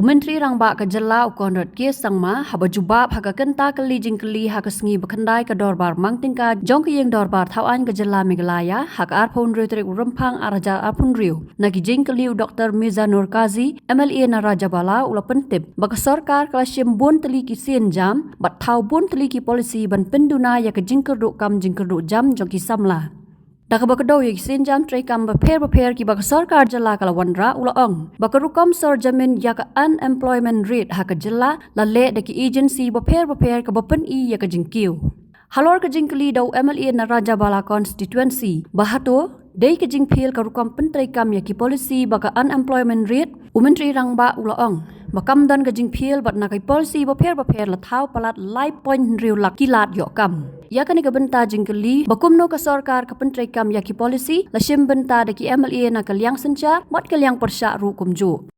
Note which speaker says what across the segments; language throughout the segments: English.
Speaker 1: Umentri rangba ka jala u Conrad kes sangma haba jubab haka kenta kali jingkeli haka sengi bakandai ka dorbar mangtingka jong kiyeng dorbar thawan ka jala Meghalaya haka arpon riu terik rempang araja arpon riu nagi jingkeli u Dr. Mirza Nur Kazi MLA na Raja Bala ula pentip baka sarkar kalasyem bon teliki sien jam bat thau bon teliki polisi ban penduna ya ka jingkerdu kam jingkerdu jam jong ki samla Daka bakadaw yung sinjam tray kam prepare ki baka sarkar jala kalawandra ula ong. Baka rukam sar jamin yaka unemployment rate haka jala lale daki agency prepare ka bapan yaka Jingphiel. Halor ka Jingkeli daw MLA na Raja Bala constituency. Bahato day ka Jingphiel ka rukam pentray kam yaki policy baka unemployment rate umentri rangba ula ong. Bakam dan ka Jingphiel bat nakay policy prepare la Thaw Palat live point riu lak kilat yo kam. Ya kani ka benta Jingkeli bakumno ka sarkar ka pentray kam yaki policy la sim benta daki MLA na kalyang sencar wat kalyang persya ru kumju.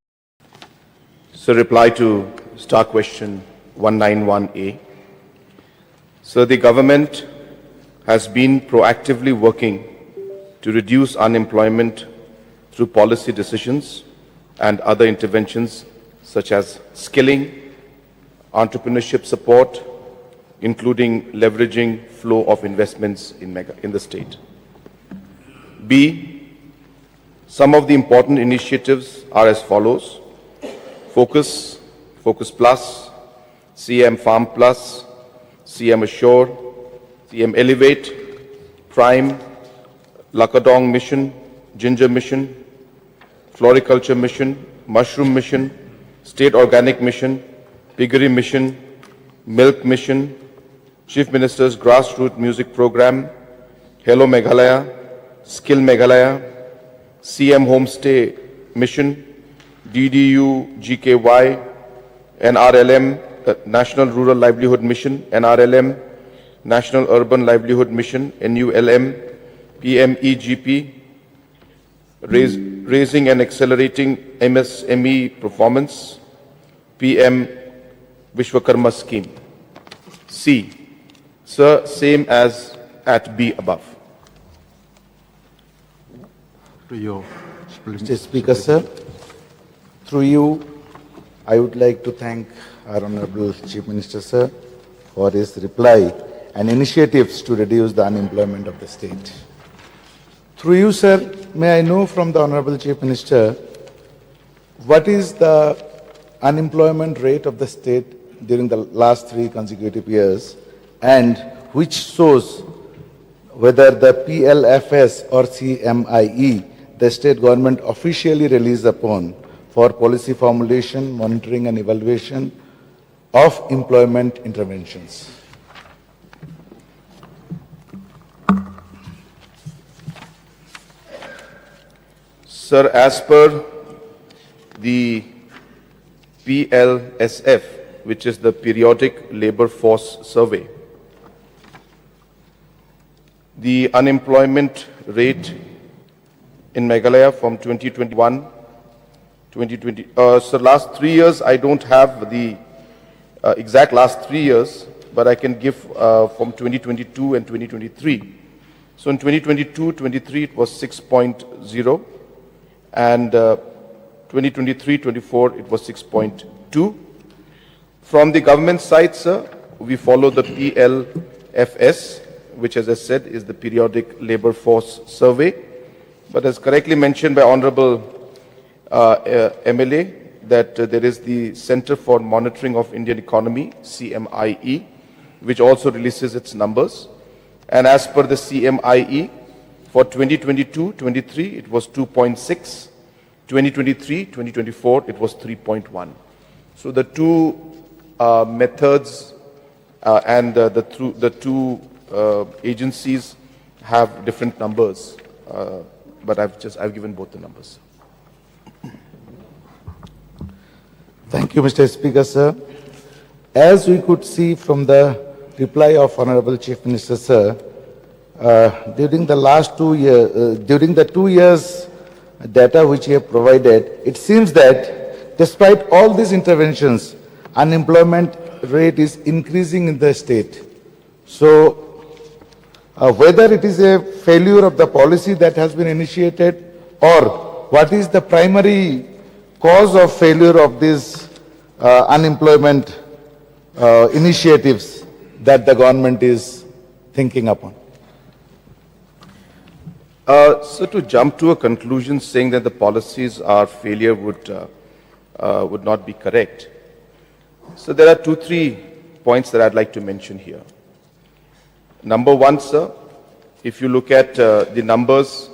Speaker 2: So reply to star question 191A. So the government has been proactively working to reduce unemployment through policy decisions and other interventions such as skilling, entrepreneurship support, including leveraging flow of investments in the state. B, some of the important initiatives are as follows: Focus, Focus Plus, CM Farm Plus, CM Assure, CM Elevate, Prime, Lakadong Mission, Ginger Mission, Floriculture Mission, Mushroom Mission, State Organic Mission, Piggery Mission, Milk Mission, Chief Minister's Grassroots Music Program, Hello Meghalaya, Skill Meghalaya, CM Homestay Mission, DDU GKY, NRLM, National Rural Livelihood Mission, NRLM, National Urban Livelihood Mission, NULM, PMEGP, Raising and Accelerating MSME Performance, PM Vishwakarma Scheme. C, sir, same as at B above.
Speaker 3: Mr. Speaker, sir, through you, I would like to thank our Honorable Chief Minister, sir, for his reply and initiatives to reduce the unemployment of the state. Through you, sir, may I know from the Honorable Chief Minister, what is the unemployment rate of the state during the last 3 consecutive years, and which source, whether the PLFS or CMIE, the state government officially released upon for policy formulation, monitoring and evaluation of employment interventions?
Speaker 2: Sir, as per the PLSF, which is the Periodic Labour Force Survey, the unemployment rate in Meghalaya from 2021, 2020, so last 3 years, I don't have the exact last 3 years, but I can give from 2022 and 2023. So in 2022-23, it was 6.0, and 2023-24, it was 6.2. From the government side, sir, we follow the PLFS, which, as I said, is the Periodic Labour Force Survey. But as correctly mentioned by Honorable MLA, that there is the Center for Monitoring of Indian Economy, CMIE, which also releases its numbers. And as per the CMIE, for 2022-23, it was 2.6. 2023-2024, it was 3.1. So the two methods and the two agencies have different numbers, but I've given both the numbers.
Speaker 3: Thank you, Mr. Speaker, sir. As we could see from the reply of Honorable Chief Minister, sir, during the last 2 years, during the 2 years data which you have provided, it seems that despite all these interventions, unemployment rate is increasing in the state. So, whether it is a failure of the policy that has been initiated, or what is the primary cause of failure of this unemployment initiatives that the government is thinking upon?
Speaker 2: So to jump to a conclusion saying that the policies are failure would not be correct. So there are 2-3 points that I'd like to mention here. Number one, sir, if you look at the numbers,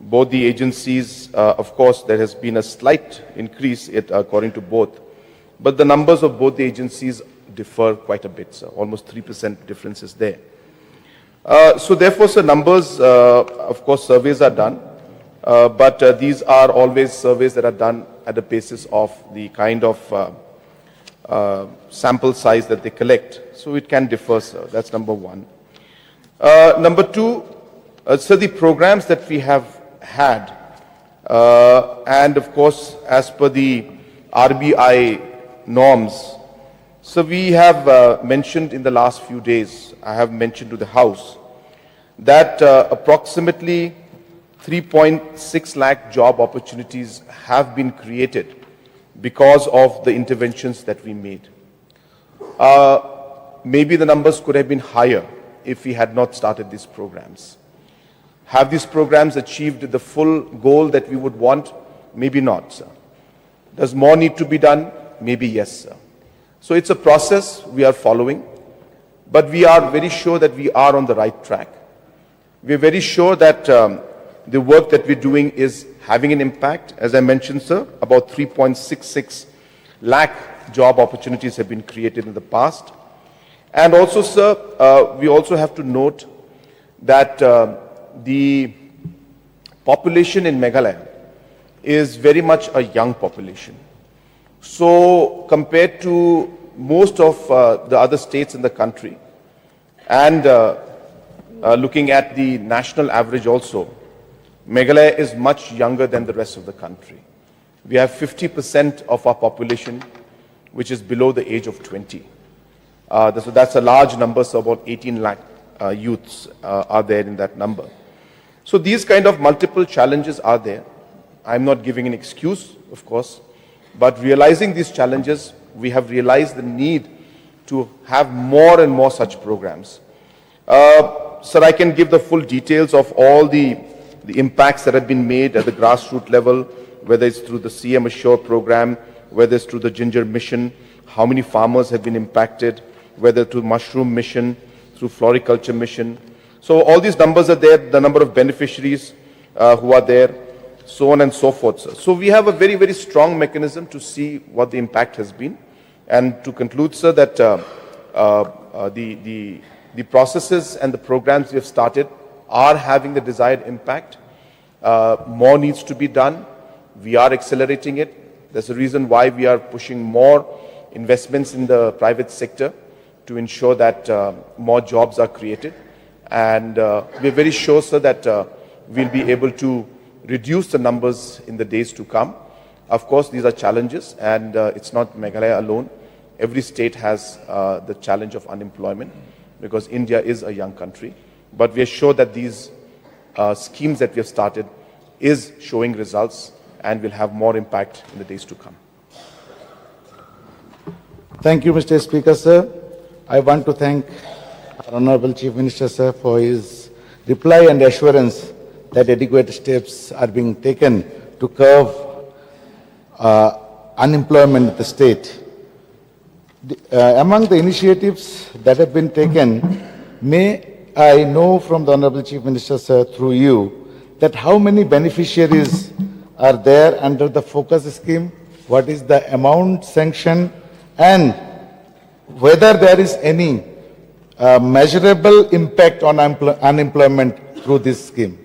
Speaker 2: both the agencies, of course, there has been a slight increase according to both, but the numbers of both the agencies differ quite a bit, sir. Almost 3% difference is there. So therefore, sir, numbers, of course, surveys are done, but these are always surveys that are done at the basis of the kind of sample size that they collect. So it can differ, sir. That's number one. Number two, so the programs that we have had, and of course, as per the RBI norms, so we have mentioned in the last few days, I have mentioned to the House, that approximately 3.6 lakh job opportunities have been created because of the interventions that we made. Maybe the numbers could have been higher if we had not started these programs. Have these programs achieved the full goal that we would want? Maybe not, sir. Does more need to be done? Maybe yes, sir. So it's a process we are following, but we are very sure that we are on the right track. We are very sure that the work that we're doing is having an impact. As I mentioned, sir, about 3.66 lakh job opportunities have been created in the past. And also, sir, we also have to note that the population in Meghalaya is very much a young population. So compared to most of the other states in the country, and looking at the national average also, Meghalaya is much younger than the rest of the country. We have 50% of our population which is below the age of 20. So that's a large number, so about 18 lakh youths are there in that number. So these kind of multiple challenges are there. I'm not giving an excuse, of course, but realizing these challenges, we have realized the need to have more and more such programs. Sir, I can give the full details of all the impacts that have been made at the grassroots level, whether it's through the CM Assure program, whether it's through the Ginger Mission, how many farmers have been impacted, whether through Mushroom Mission, through Floriculture Mission. So all these numbers are there, the number of beneficiaries who are there, so on and so forth, sir. So we have a very, very strong mechanism to see what the impact has been. And to conclude, sir, that the processes and the programs we have started are having the desired impact. More needs to be done. We are accelerating it. There's a reason why we are pushing more investments in the private sector to ensure that more jobs are created. And we're very sure, sir, that we'll be able to reduce the numbers in the days to come. Of course, these are challenges, and it's not Meghalaya alone. Every state has the challenge of unemployment because India is a young country. But we are sure that these schemes that we have started is showing results and will have more impact in the days to come.
Speaker 3: Thank you, Mr. Speaker, sir. I want to thank our Honorable Chief Minister, sir, for his reply and assurance that adequate steps are being taken to curb unemployment in the state. Among the initiatives that have been taken, may I know from the Honorable Chief Minister, sir, through you, that how many beneficiaries are there under the focus scheme? What is the amount sanctioned? And whether there is any measurable impact on unemployment through this scheme?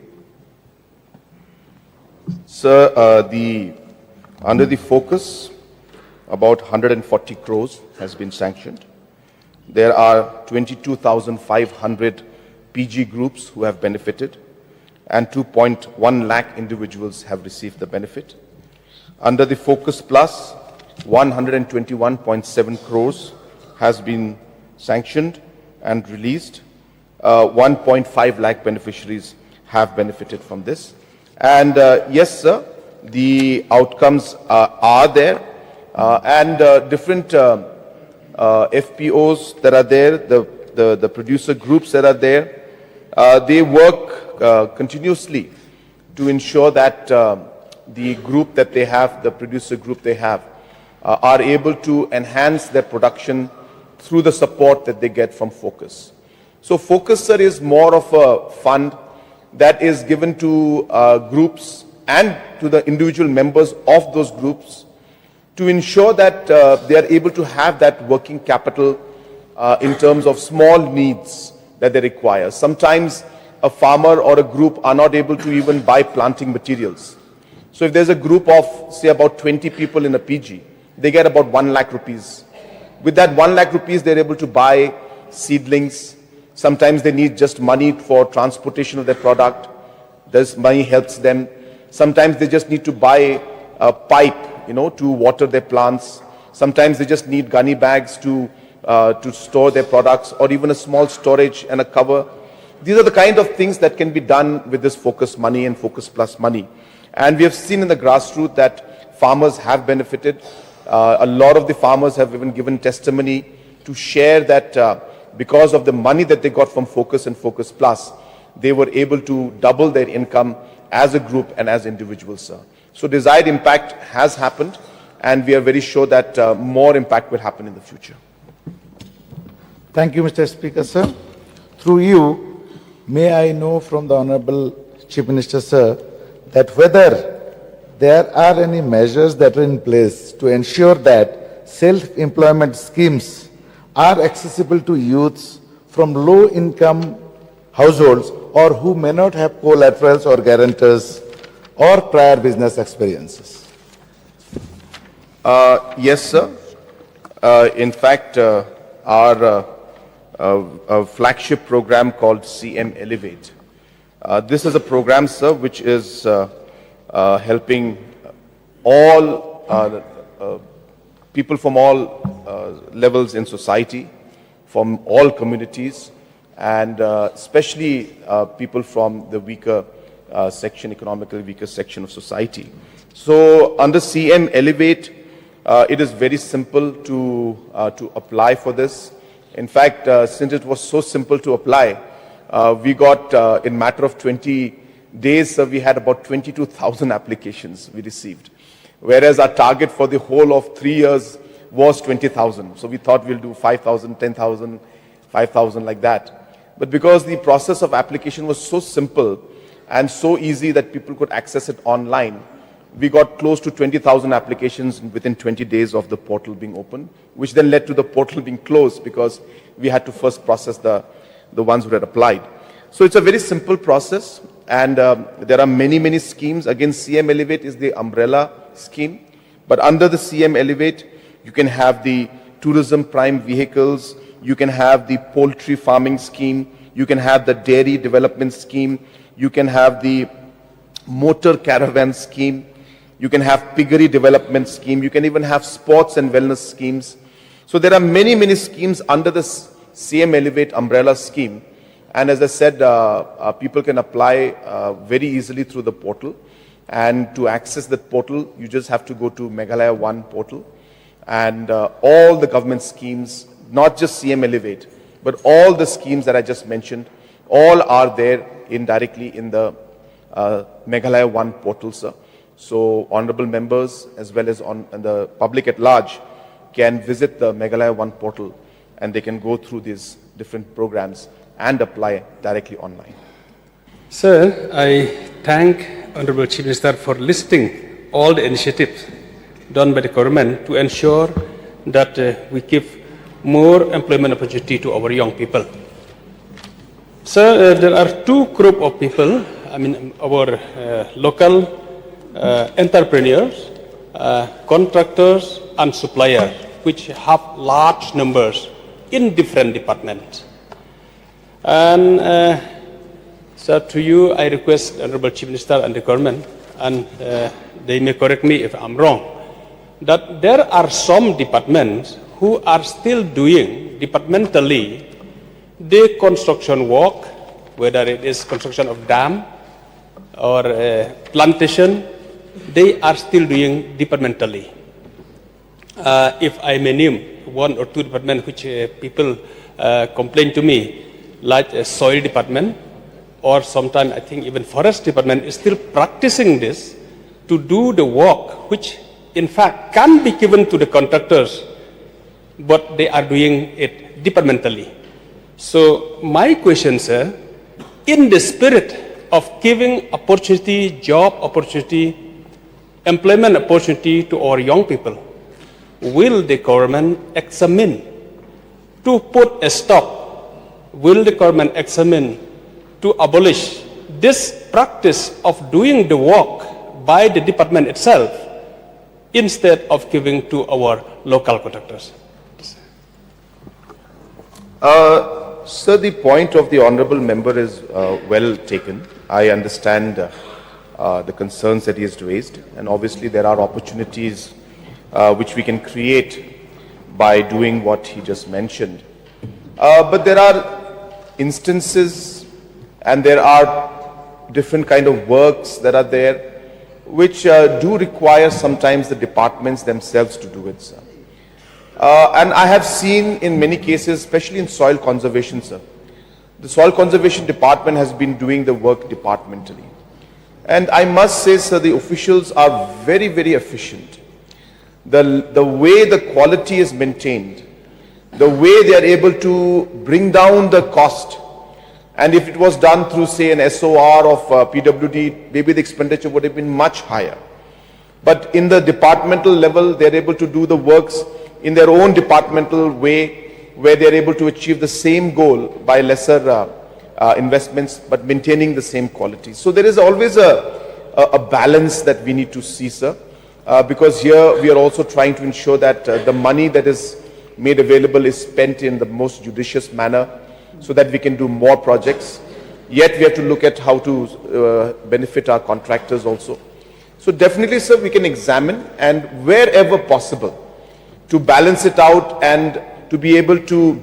Speaker 2: Sir, under the focus, about 140 crores has been sanctioned. There are 22,500 PG groups who have benefited, and 2.1 lakh individuals have received the benefit. Under the Focus Plus, 121.7 crores has been sanctioned and released. 1.5 lakh beneficiaries have benefited from this. And yes, sir, the outcomes are there. different FPOs that are there, the producer groups that are there, they work continuously to ensure that the group that they have, the producer group they have, are able to enhance their production through the support that they get from Focus. So Focus, sir, is more of a fund that is given to groups and to the individual members of those groups to ensure that they are able to have that working capital in terms of small needs that they require. Sometimes a farmer or a group are not able to even buy planting materials. So if there's a group of, say, about 20 people in a PG, they get about 1 lakh rupees. With that 1 lakh rupees, they're able to buy seedlings. Sometimes they need just money for transportation of their product. This money helps them. Sometimes they just need to buy a pipe, to water their plants. Sometimes they just need gunny bags to store their products, or even a small storage and a cover. These are the kind of things that can be done with this Focus money and Focus Plus money. And we have seen in the grassroots that farmers have benefited. A lot of the farmers have even given testimony to share that because of the money that they got from Focus and Focus Plus, they were able to double their income as a group and as individuals, sir. So desired impact has happened, and we are very sure that more impact will happen in the future.
Speaker 3: Thank you, Mr. Speaker, sir. Through you, may I know from the Honorable Chief Minister, sir, that whether there are any measures that are in place to ensure that self-employment schemes are accessible to youths from low-income households or who may not have collaterals or guarantors or prior business experiences?
Speaker 2: Yes, sir. In fact, our flagship program called CM Elevate. This is a program, sir, which is helping all people from all levels in society, from all communities, and especially people from the weaker section, economically weaker section of society. So under CM Elevate, it is very simple to apply for this. In fact, since it was so simple to apply, we got, in matter of 20 days, we had about 22,000 applications we received. Whereas our target for the whole of 3 years was 20,000. So we thought we'll do 5,000, 10,000, 5,000 like that. But because the process of application was so simple and so easy that people could access it online, we got close to 20,000 applications within 20 days of the portal being open, which then led to the portal being closed because we had to first process the ones who had applied. So it's a very simple process, and there are many schemes. Again, CM Elevate is the umbrella scheme, but under the CM Elevate, you can have the tourism prime vehicles, you can have the poultry farming scheme, you can have the dairy development scheme, you can have the motor caravan scheme, you can have piggery development scheme, you can even have sports and wellness schemes. So there are many schemes under this CM Elevate umbrella scheme. And as I said, people can apply very easily through the portal. And to access that portal, you just have to go to Meghalaya 1 portal. And all the government schemes, not just CM Elevate, but all the schemes that I just mentioned, all are there indirectly in the Meghalaya 1 portal, sir. So honorable members, as well as and the public at large, can visit the Meghalaya 1 portal, and they can go through these different programs and apply directly online.
Speaker 4: Sir, I thank Honorable Chief Minister for listing all the initiatives done by the government to ensure that we give more employment opportunity to our young people. Sir, there are two groups of people, our local entrepreneurs, contractors and suppliers, which have large numbers in different departments. And so to you, I request Honorable Chief Minister and the government, and they may correct me if I'm wrong, that there are some departments who are still doing departmentally the construction work, whether it is construction of dam or plantation, they are still doing departmentally. if I may name one or two departments which people complain to me, like soil department, or sometimes I think even forest department is still practicing this to do the work which in fact can be given to the contractors, but they are doing it departmentally. So my question, sir, in the spirit of giving opportunity, job opportunity, employment opportunity to our young people, will the government examine to put a stop? Will the government examine to abolish this practice of doing the work by the department itself instead of giving to our local contractors?
Speaker 2: Sir, the point of the honorable member is well taken. I understand the concerns that he has raised, and obviously there are opportunities which we can create by doing what he just mentioned. But there are instances and there are different kind of works that are there which do require sometimes the departments themselves to do it, sir. And I have seen in many cases, especially in soil conservation, sir, the soil conservation department has been doing the work departmentally. And I must say, sir, the officials are very, very efficient. The way the quality is maintained, the way they are able to bring down the cost, and if it was done through, say, an SOR of PWD, maybe the expenditure would have been much higher. But in the departmental level, they are able to do the works in their own departmental way, where they are able to achieve the same goal by lesser investments, but maintaining the same quality. So there is always a balance that we need to see, sir, because here we are also trying to ensure that the money that is made available is spent in the most judicious manner, so that we can do more projects. Yet we have to look at how to benefit our contractors also. So definitely, sir, we can examine, and wherever possible, to balance it out and to be able to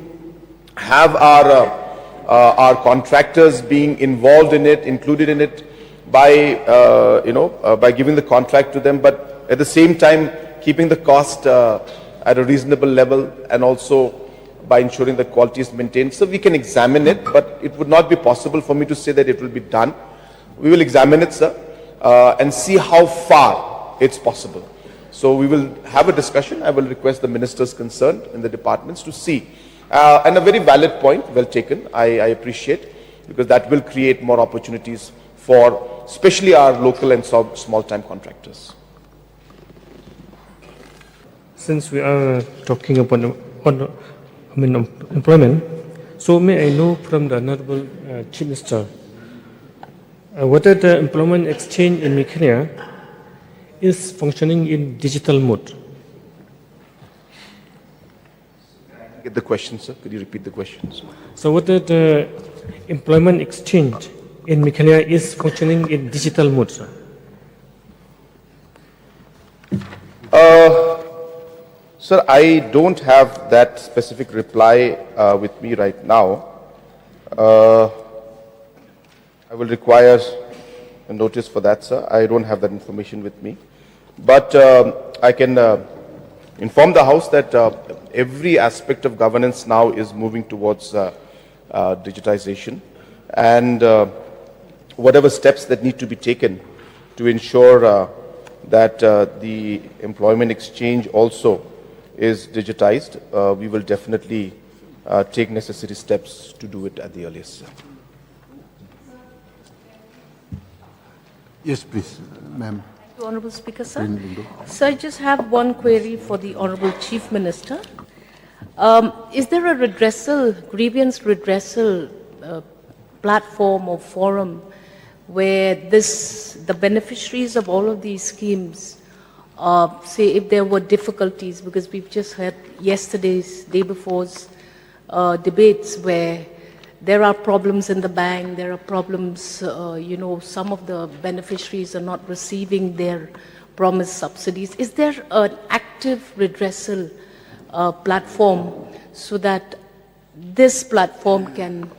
Speaker 2: have our contractors being involved in it, included in it, by by giving the contract to them, but at the same time keeping the cost at a reasonable level, and also by ensuring that quality is maintained. So we can examine it, but it would not be possible for me to say that it will be done. We will examine it, sir, and see how far it's possible. So we will have a discussion. I will request the ministers concerned in the departments to see. And a very valid point, well taken, I appreciate, because that will create more opportunities for especially our local and small-time contractors.
Speaker 5: Since we are talking about employment, so may I know from the Honorable Chief Minister whether the employment exchange in Meghalaya is functioning in digital mode?
Speaker 2: Get the question, sir. Could you repeat the questions?
Speaker 5: So whether the employment exchange in Meghalaya is functioning in digital mode, sir?
Speaker 2: Sir, I don't have that specific reply with me right now. I will require a notice for that, sir. I don't have that information with me. But I can inform the House that every aspect of governance now is moving towards digitization, and whatever steps that need to be taken to ensure that the employment exchange also is digitized, we will definitely take necessary steps to do it at the earliest, sir.
Speaker 6: Yes, please, ma'am.
Speaker 7: Thank you, Honourable Speaker, sir. So I just have one query for the Honourable Chief Minister. Is there a grievance redressal platform or forum where the beneficiaries of all of these schemes, say if there were difficulties, because we've just heard day before's debates where there are problems in the bank, there are problems, some of the beneficiaries are not receiving their promised subsidies. Is there an active redressal platform so that this platform can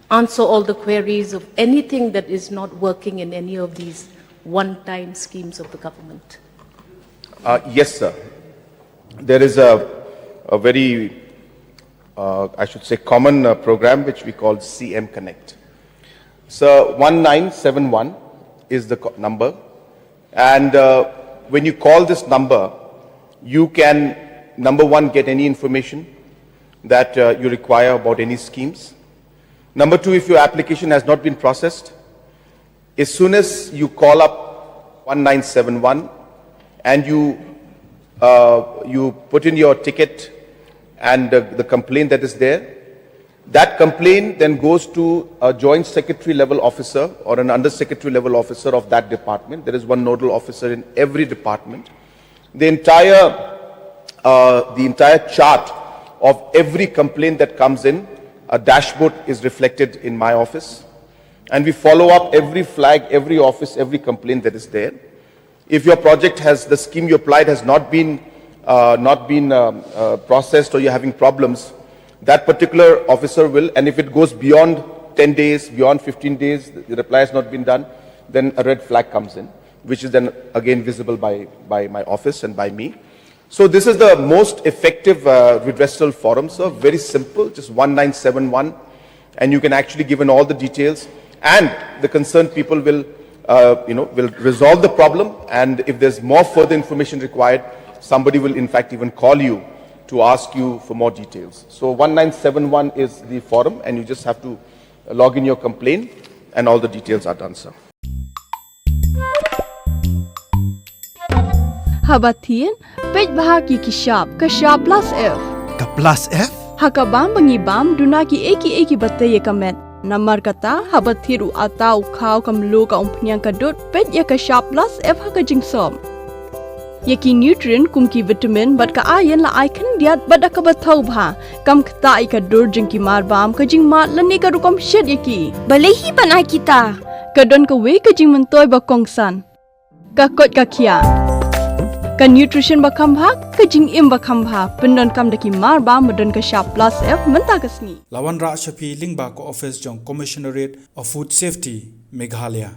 Speaker 7: answer all the queries of anything that is not working in any of these one-time schemes of the government?
Speaker 2: Yes, sir. there is a very, I should say, common program which we call CM Connect. So 1971 is the number, and when you call this number, you can, number one, get any information that you require about any schemes. Number two, if your application has not been processed, as soon as you call up 1971 and you put in your ticket and the complaint that is there, that complaint then goes to a joint secretary level officer or an under secretary level officer of that department. There is one nodal officer in every department. The entire chart of every complaint that comes in, a dashboard is reflected in my office, and we follow up every flag, every office, every complaint that is there. If your project has, the scheme you applied has not been processed, or you're having problems, that particular officer will, and if it goes beyond 10 days, beyond 15 days, the reply has not been done, then a red flag comes in, which is then again visible by my office and by me. So this is the most effective redressal forum, sir. Very simple, just 1971, and you can actually give in all the details, and the concerned people will, will resolve the problem. And if there's more further information required, somebody will in fact even call you to ask you for more details. So 1971 is the forum, and you just have to log in your complaint, and all the details are done, sir.
Speaker 8: Habatin, pej bahagi kishab plus F.
Speaker 9: Ka plus F?
Speaker 8: Hakabam bangibam dunaki eki batay kamet. Namar kata habathiru atau kau kamlu ka umpnyang kadut pej ya kishab plus F hakajingsom. Yaki nutrient kumki vitamin bat ka ayan la icon diat bat akabatau bha. Kam kata ikadur jengki marbam kajing mat lani karukam shed yaki.
Speaker 10: Balehi panai kita.
Speaker 8: Kadon ka we kajing mentoy bakongsan. Kakot kakia. Ka nutrition bakambha kajing im bakambha pendon kam daki marba medon ka sharp plus F menta kasni
Speaker 9: Lawan Ra Shafi Lingba ko office jong Commissionerate of Food Safety Meghalaya.